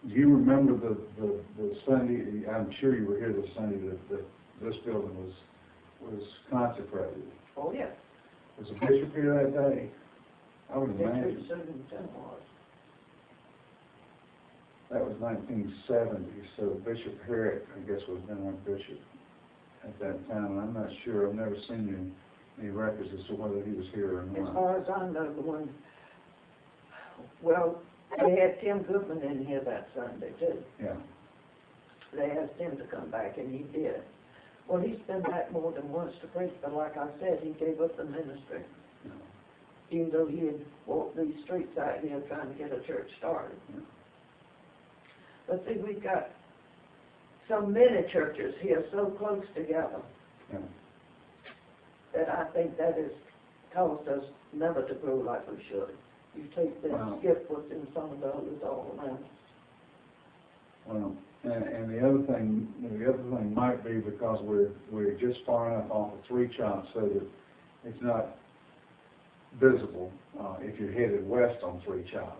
Do you remember the Sunday? I'm sure you were here this Sunday that this building was consecrated. Oh yeah. Was the bishop here that day? I would imagine. That was 1970, so Bishop Herrick, I guess, was then our bishop at that time. And I'm not sure. I've never seen any records as to whether he was here or not. As far as I know, the one. Well, they had Tim Goodman in here that Sunday too. Yeah. They asked him to come back, and he did. Well, he's been back more than once to preach, but like I said, he gave up the ministry. Yeah. Even though he had walked these streets out here trying to get a church started. Yeah. But see, we've got so many churches here so close together Yeah. that I think that has caused us never to grow like we should. You take this Wow. gift what's in some of the others all around. Well, and the other thing might be because we're just far enough off of Three Chops so that it's not visible if you're headed west on Three Chops.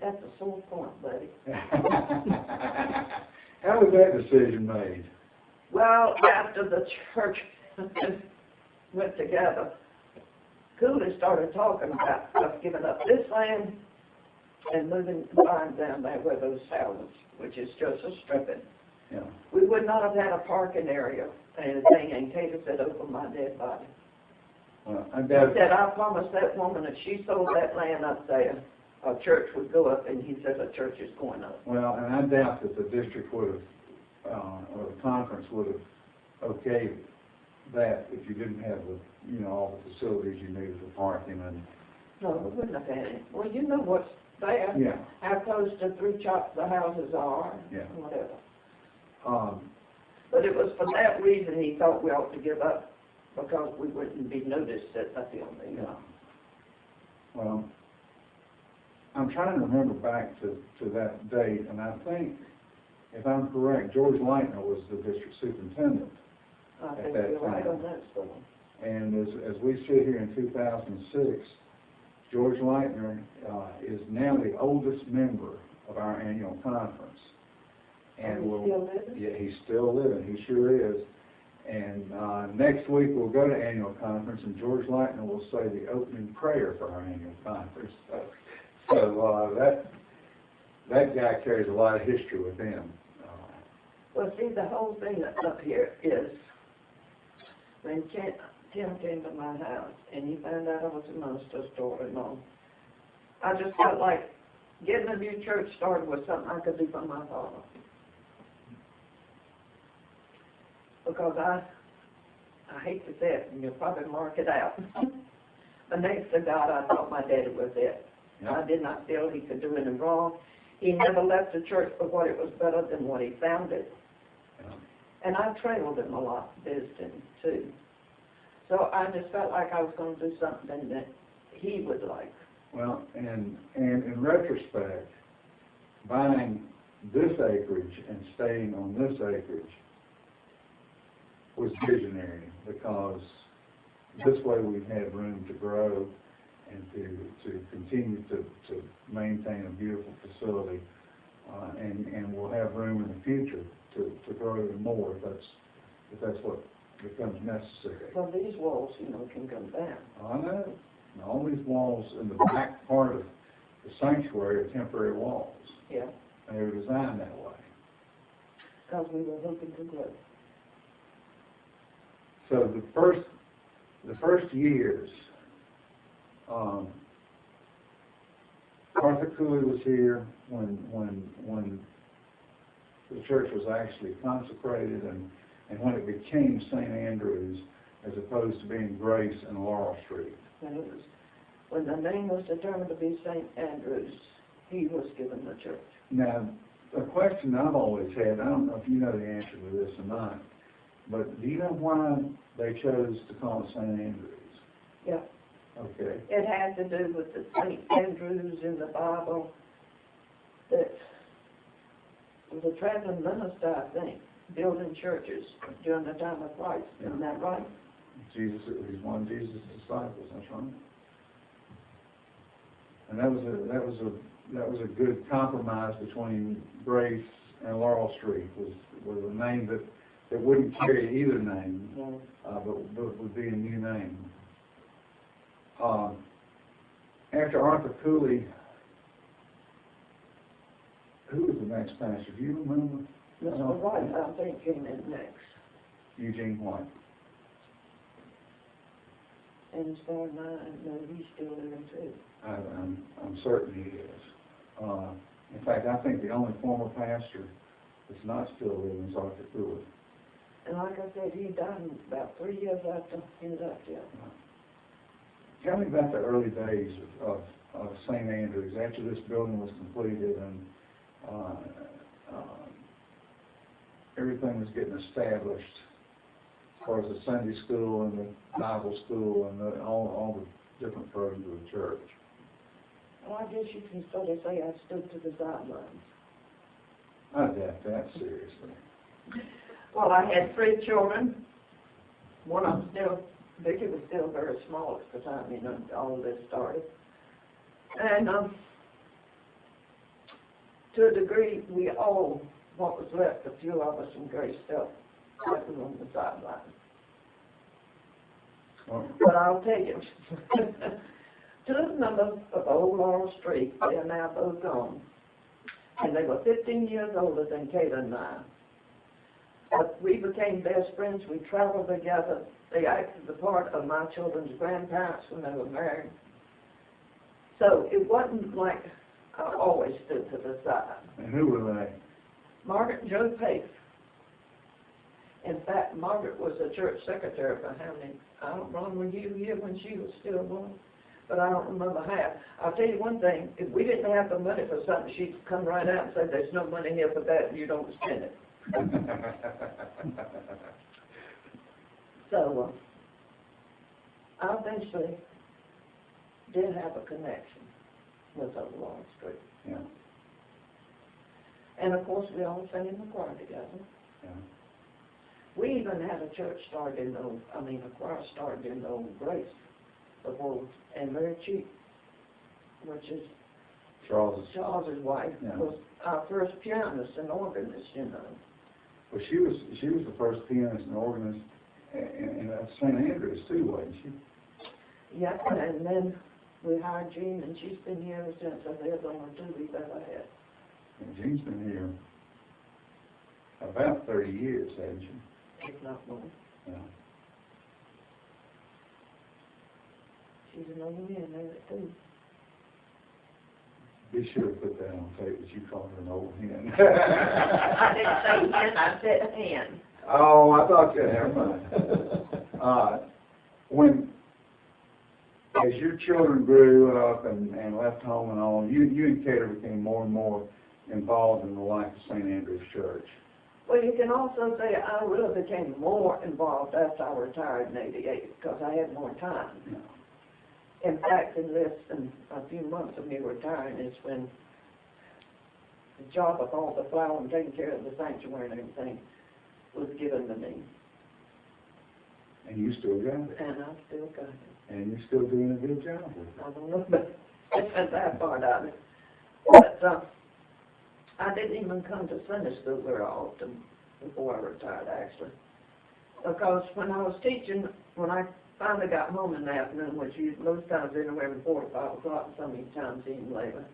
That's a sore point, buddy. How was that decision made? Well, after the church went together, Cooley started talking about us giving up this land and moving the line down there where those houses, which is just a stripping. Yeah. We would not have had a parking area or anything, and Katie said, over my dead body. Well, He said, I promised that woman if she sold that land up there, a church would go up, and he said a church is going up. Well, and I doubt that the district would have, or the conference would have okayed that if you didn't have all the facilities you needed for parking and. No, we wouldn't have had it. Well, you know what's there. Yeah. How close to Three Chops the houses are. Yeah. Whatever. Um, But it was for that reason he thought we ought to give up, because we wouldn't be noticed at the film. yeah. Well, I'm trying to remember back to that date, and I think, if I'm correct, George Leitner was the district superintendent. I at think that you're right time. on that story. And as we sit here in 2006, George Leitner is now the oldest member of our annual conference. And He's still living? Yeah, he's still living. He sure is. And next week we'll go to annual conference, and George Leitner will say the opening prayer for our annual conference. So that guy carries a lot of history with him. Well, see, the whole thing that's up here is when Tim came to my house and he found out I was a minister's daughter-in-law, I just felt like getting a new church started was something I could do for my father. Because I hate to say it, and you'll probably mark it out. But next to God, I thought my daddy was it. Yep. I did not feel he could do any wrong. He never left the church for what it was better than what he found it. Yeah. And I trailed him a lot, visiting too. So I just felt like I was going to do something that he would like. Well, and in retrospect, buying this acreage and staying on this acreage was visionary, because this way we've had room to grow and to continue to maintain a beautiful facility, and we'll have room in the future to grow even more if that's what becomes necessary. Well, these walls, can come down. I know. And all these walls in the back part of the sanctuary are temporary walls. Yeah, They were designed that way. because we were hoping to grow. So the first years, Arthur Cooley was here when the church was actually consecrated, and when it became St. Andrews as opposed to being Grace and Laurel Street. When the name was determined to be St. Andrews, he was given the church. Now, a question I've always had, I don't know if you know the answer to this or not, but do you know why they chose to call it St. Andrews? Yeah. Okay. It had to do with the St. Andrews in the Bible that was a traveling minister, I think, building churches during the time of Christ. Yeah. Isn't that right? Jesus, he's one of Jesus' disciples, that's right. And that was was a good compromise between Grace and Laurel Street, was a name that wouldn't carry either name, but would be a new name. After Arthur Cooley, who was the next pastor? Do you remember? Mr. White, I think, came in next. Eugene White. And as far as I know, he's still living too. I'm certain he is. In fact, I think the only former pastor that's not still living is Arthur Cooley. And like I said, he died about 3 years after he left here. Tell me about the early days of St. Andrews after this building was completed and everything was getting established as far as the Sunday school and the Bible school and all the different programs of the church. Well, I guess you can sort of say I stood to the sidelines. I doubt that seriously. Well, I had 3 children. One of them still, Vicky was still very small at the time, all of this started. And to a degree, we all, what was left, a few of us from Grace stuff, that was on the sidelines. Oh. But I'll tell you, 2 of the members of Old Laurel Street, they are now both gone. And they were 15 years older than Kayla and I. But we became best friends. We traveled together. They acted the part of my children's grandparents when they were married. So it wasn't like I always stood to the side. And who were they? Margaret and Joe Pace. In fact, Margaret was the church secretary for how many? I don't remember you here when she was still born, but I don't remember half. I'll tell you one thing, if we didn't have the money for something, she'd come right out and say, there's no money here for that, and you don't spend it. So, I eventually did have a connection with Old Laurel Street. Yeah. And of course, we all sang in the choir together. Yeah. We even had a church started in a choir started in the Old Grace before, and very cheap, which is Charles's wife, was our first pianist and organist, Well, she was the first pianist and organist in St. Andrews too, wasn't she? Yeah, and then we hired Jean, and she's been here ever since. I think it's the only 2 we've ever had. And Jean's been here about 30 years, hasn't she? If not more. Yeah. She's an old man there too. Be sure to put that on tape that you called her an old hen. I didn't say hen, I said hen. Oh, I thought that. Never mind. As your children grew up and left home and all, you and Kater became more and more involved in the life of St. Andrew's Church. Well, you can also say I really became more involved after I retired in '88 because I had more time. Yeah. In fact, in less than a few months of me retiring is when the job of all the flower and taking care of the sanctuary and everything was given to me. And you still got it. And I still got it. And you're still doing a good job with it. I don't know about that part of it. But I didn't even come to Sunday school very often before I retired, actually. Because when I was teaching, when I finally got home in the afternoon, which most times anywhere from 4 to 5 o'clock, and some times even later,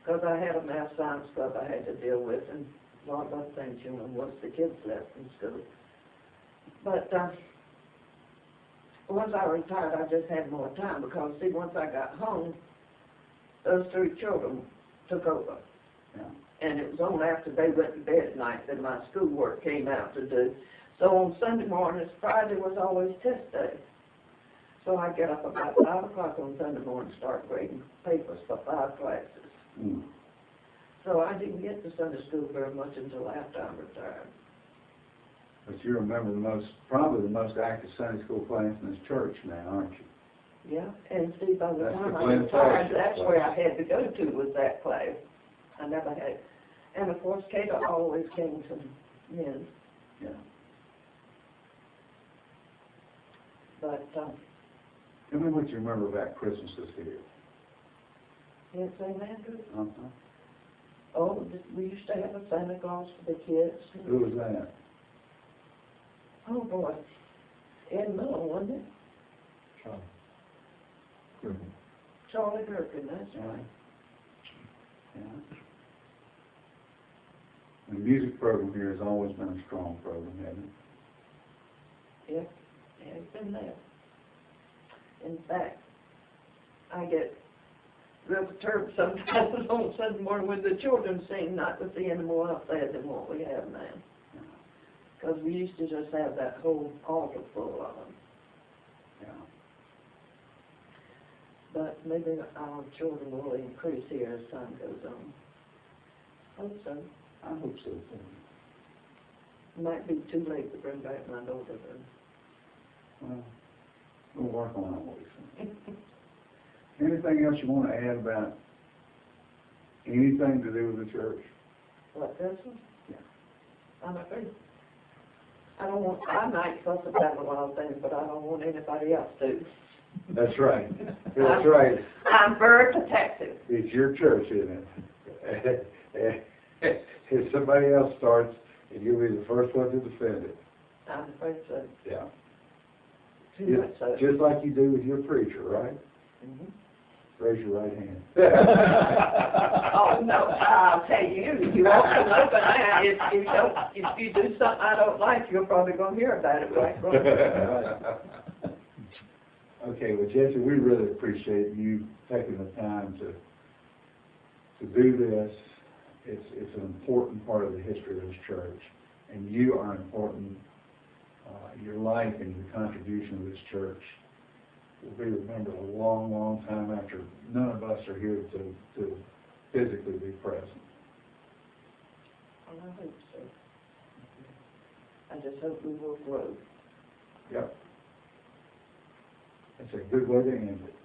because I had a math science club I had to deal with, and a lot of other things, once the kids left from school. But once I retired, I just had more time, because, see, once I got home, those 3 children took over. Yeah. And it was only after they went to bed at night that my schoolwork came out to do. So on Sunday mornings, Friday was always test day. So I get up about 5 o'clock on Sunday morning and start grading papers for 5 classes. Mm. So I didn't get to Sunday school very much until after I retired. But you remember probably the most active Sunday school class in this church now, aren't you? Yeah, and see, by the That's time the I retired, plantation that's class. where I had to go to was that class. I never had. And of course, Kato always came to men. Yeah. But Tell me what you remember about Christmases here. in St. Andrews. Uh-huh. Oh, we used to have a Santa Claus for the kids. Who was that? Oh, boy. Ed Miller, wasn't it? Charlie. Charlie Durkin, that's right. Yeah. The music program here has always been a strong program, hasn't it? Yeah, it's been there. In fact, I get real perturbed sometimes on Sunday morning when the children sing, not to see any more upset than what we have now. Because we used to just have that whole altar full of them. Yeah. But maybe our children will increase here as time goes on. Hope so. I hope so, too. Might be too late to bring back my daughter, though. Well, we'll work on it. Anything else you want to add about anything to do with the church? What, this one? Yeah. I'm afraid. I might fuss about a lot of things, but I don't want anybody else to. That's right. That's right. I'm very protective. It's your church, isn't it? If somebody else starts, you'll be the first one to defend it. I'm afraid so. Yeah. Too much so. Just like you do with your preacher, right? Mm-hmm. Raise your right hand. Oh, no, I'll tell you, you won't come over now. If you do something I don't like, you're probably going to hear about it, right? Okay, well, Jessie, we really appreciate you taking the time to do this. It's an important part of the history of this church, and you are important. Your life and your contribution to this church will be remembered a long, long time after none of us are here to physically be present. I hope so. I just hope we will grow. Yep. That's a good way to end it.